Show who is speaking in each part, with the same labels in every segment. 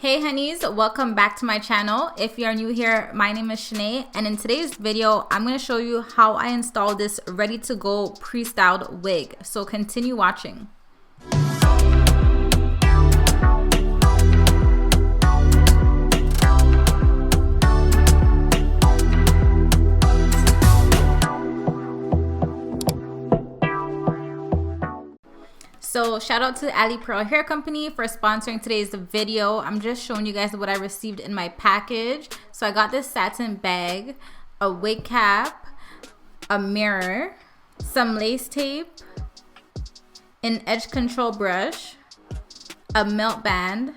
Speaker 1: Hey honeys, welcome back to my channel. If you're new here, my name is Shanae, and in today's video, I'm going to show you how I install this ready to go pre-styled wig. So continue watching. So shout out to Alipearl Hair Company for sponsoring today's video. I'm just showing you guys what I received in my package. So I got this satin bag, a wig cap, a mirror, some lace tape, an edge control brush, a melt band,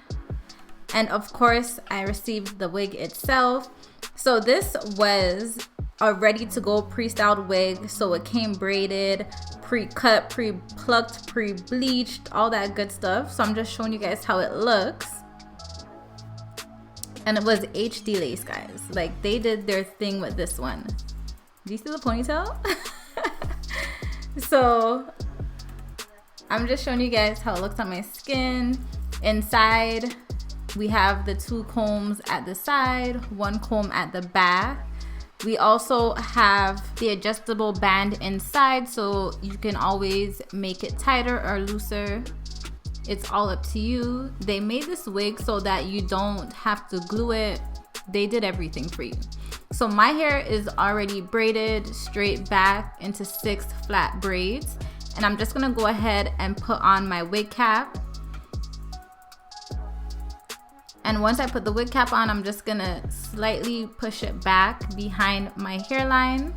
Speaker 1: and of course I received the wig itself. So this was a ready to go pre-styled wig. So it came braided, pre-cut, pre-plucked, pre-bleached, all that good stuff. So I'm just showing you guys how it looks. And it was HD lace, guys. Like, they did their thing with this one. Do you see the ponytail? So I'm just showing you guys how it looks on my skin. Inside, we have the two combs at the side, one comb at the back. We also have the adjustable band inside, so you can always make it tighter or looser. It's all up to you. They made this wig so that you don't have to glue it. They did everything for you. So my hair is already braided straight back into 6 flat braids. And I'm just gonna go ahead and put on my wig cap. And once I put the wig cap on, I'm just gonna slightly push it back behind my hairline.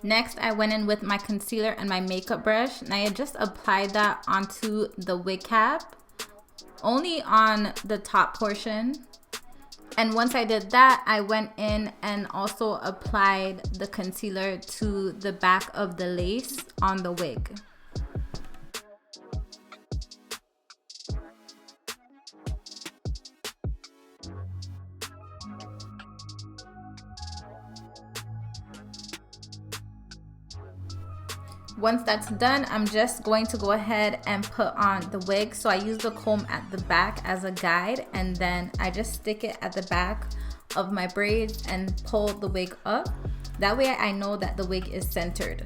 Speaker 1: Next, I went in with my concealer and my makeup brush, and I just applied that onto the wig cap, only on the top portion. And once I did that, I went in and also applied the concealer to the back of the lace on the wig. Once that's done, I'm just going to go ahead and put on the wig. So I use the comb at the back as a guide, and then I just stick it at the back of my braids and pull the wig up. That way I know that the wig is centered.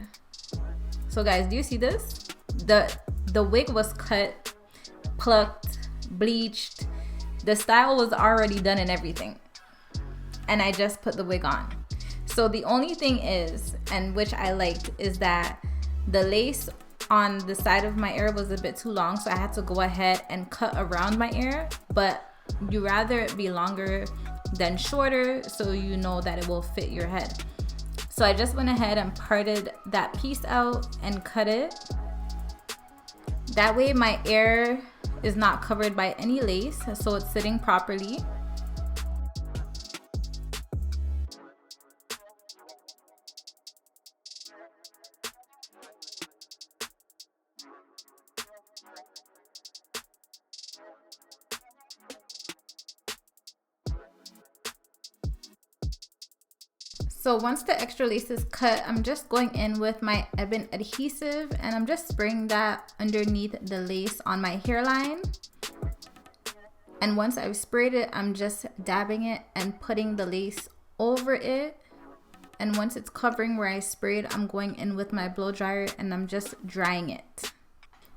Speaker 1: So guys, do you see this? The wig was cut, plucked, bleached. The style was already done and everything. And I just put the wig on. So the only thing is, and which I liked, is that the lace on the side of my ear was a bit too long, so I had to go ahead and cut around my ear. But you rather it be longer than shorter, so you know that it will fit your head. So I just went ahead and parted that piece out and cut it. That way my ear is not covered by any lace, so it's sitting properly. So once the extra lace is cut, I'm just going in with my ebony adhesive and I'm just spraying that underneath the lace on my hairline. And once I've sprayed it, I'm just dabbing it and putting the lace over it. And once it's covering where I sprayed, I'm going in with my blow dryer and I'm just drying it.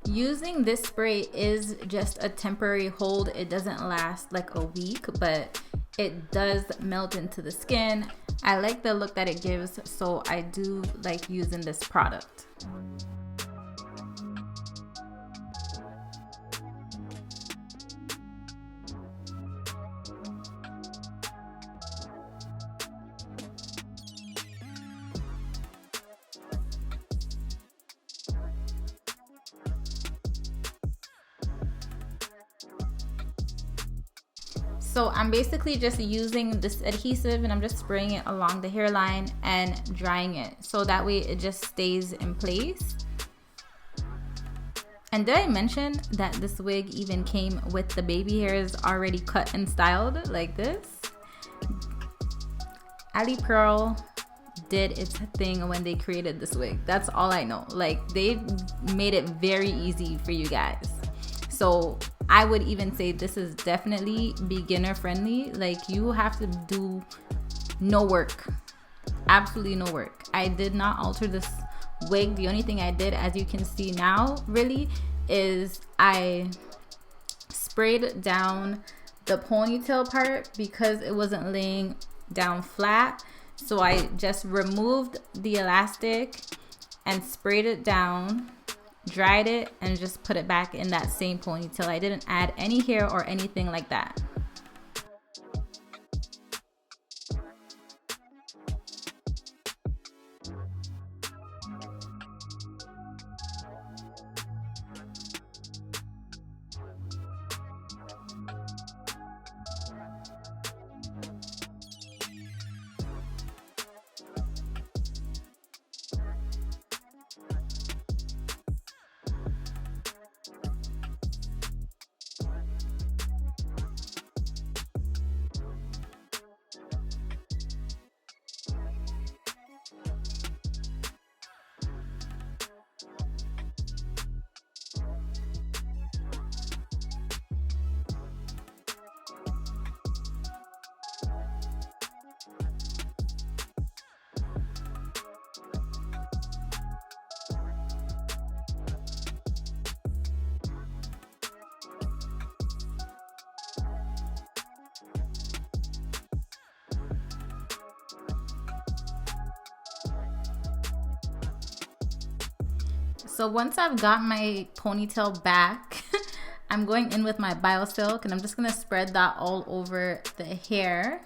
Speaker 1: Using this spray is just a temporary hold. It doesn't last like a week, but it does melt into the skin. I like the look that it gives, so I do like using this product. So I'm basically just using this adhesive and I'm just spraying it along the hairline and drying it. So that way it just stays in place. And did I mention that this wig even came with the baby hairs already cut and styled like this? Alipearl did its thing when they created this wig. That's all I know. Like, they made it very easy for you guys. So I would even say this is definitely beginner friendly. Like, you have to do no work, absolutely no work. I did not alter this wig. The only thing I did, as you can see now, really, is I sprayed down the ponytail part because it wasn't laying down flat. So I just removed the elastic and sprayed it down, dried it, and just put it back in that same ponytail. I didn't add any hair or anything like that. So once I've got my ponytail back, I'm going in with my BioSilk and I'm just going to spread that all over the hair.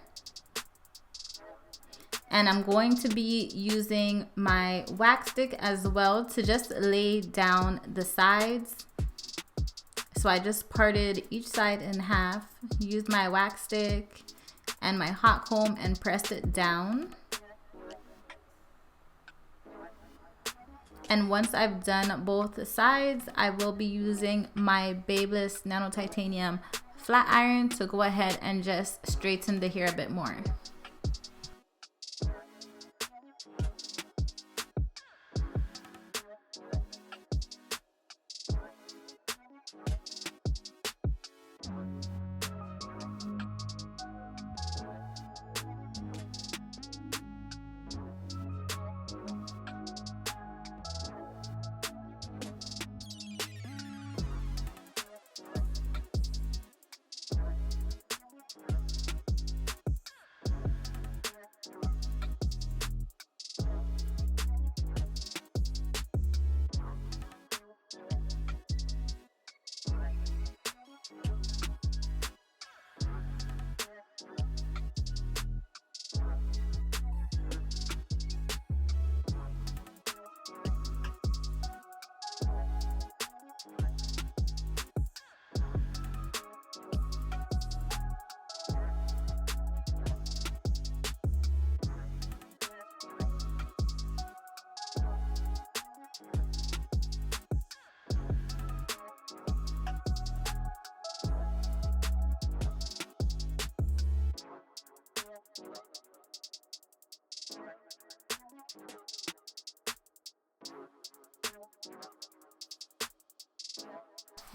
Speaker 1: And I'm going to be using my wax stick as well to just lay down the sides. So I just parted each side in half, used my wax stick and my hot comb and pressed it down. And once I've done both sides, I will be using my Babeless Nano Titanium flat iron to go ahead and just straighten the hair a bit more.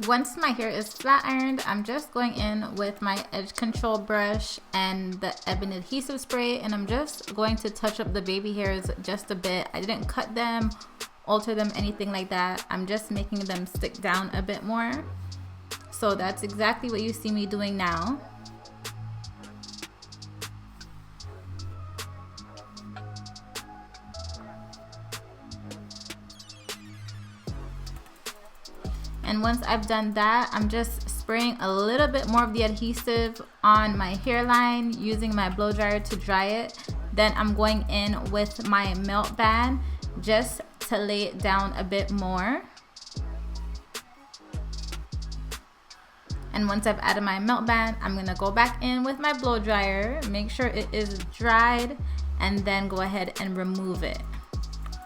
Speaker 1: Once my hair is flat ironed, I'm just going in with my edge control brush and the ebony adhesive spray, and I'm just going to touch up the baby hairs just a bit. I didn't cut them, alter them, anything like that. I'm just making them stick down a bit more. So that's exactly what you see me doing now. And once I've done that, I'm just spraying a little bit more of the adhesive on my hairline using my blow dryer to dry it. Then I'm going in with my melt band just to lay it down a bit more. And once I've added my melt band, I'm gonna go back in with my blow dryer, make sure it is dried, and then go ahead and remove it.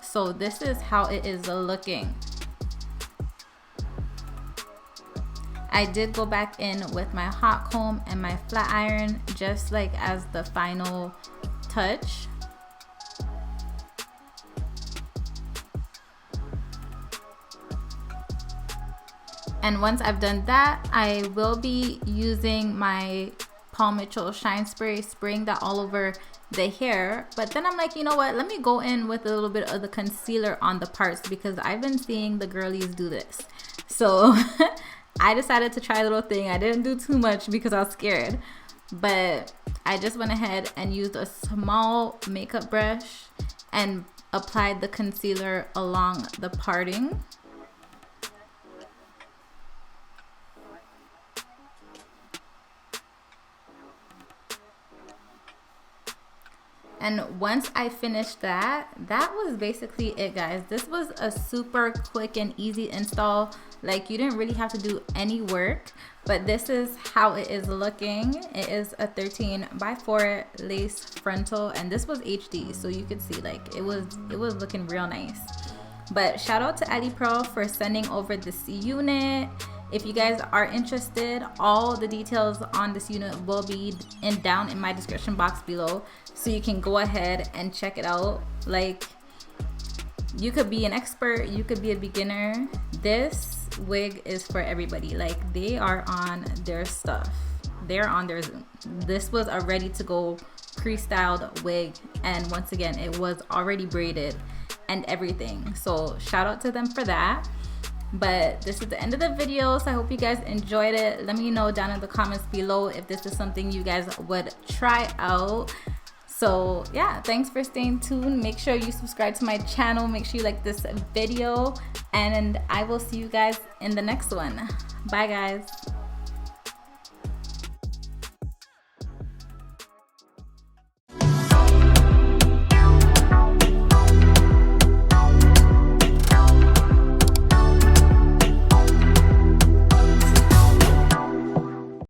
Speaker 1: So this is how it is looking. I did go back in with my hot comb and my flat iron just like as the final touch. And once I've done that, I will be using my Paul Mitchell Shine Spray, spraying that all over the hair. But then I'm like, you know what, let me go in with a little bit of the concealer on the parts, because I've been seeing the girlies do this. So I decided to try a little thing. I didn't do too much because I was scared, but I just went ahead and used a small makeup brush and applied the concealer along the parting. And once I finished that was basically it, guys. This was a super quick and easy install. Like, you didn't really have to do any work, but this is how it is looking. It is a 13x4 lace frontal, and this was HD, so you could see like it was looking real nice. But shout out to Alipearl for sending over this unit. If you guys are interested, all the details on this unit will be down in my description box below, so you can go ahead and check it out. Like, you could be an expert, you could be a beginner. This wig is for everybody. Like, they are on their stuff. They're on their Zoom. This was a ready to go pre-styled wig, and once again, it was already braided and everything. So shout out to them for that. But this is the end of the video, so I hope you guys enjoyed it. Let me know down in the comments below if this is something you guys would try out. So yeah, thanks for staying tuned. Make sure you subscribe to my channel, make sure you like this video, and I will see you guys in the next one. Bye guys.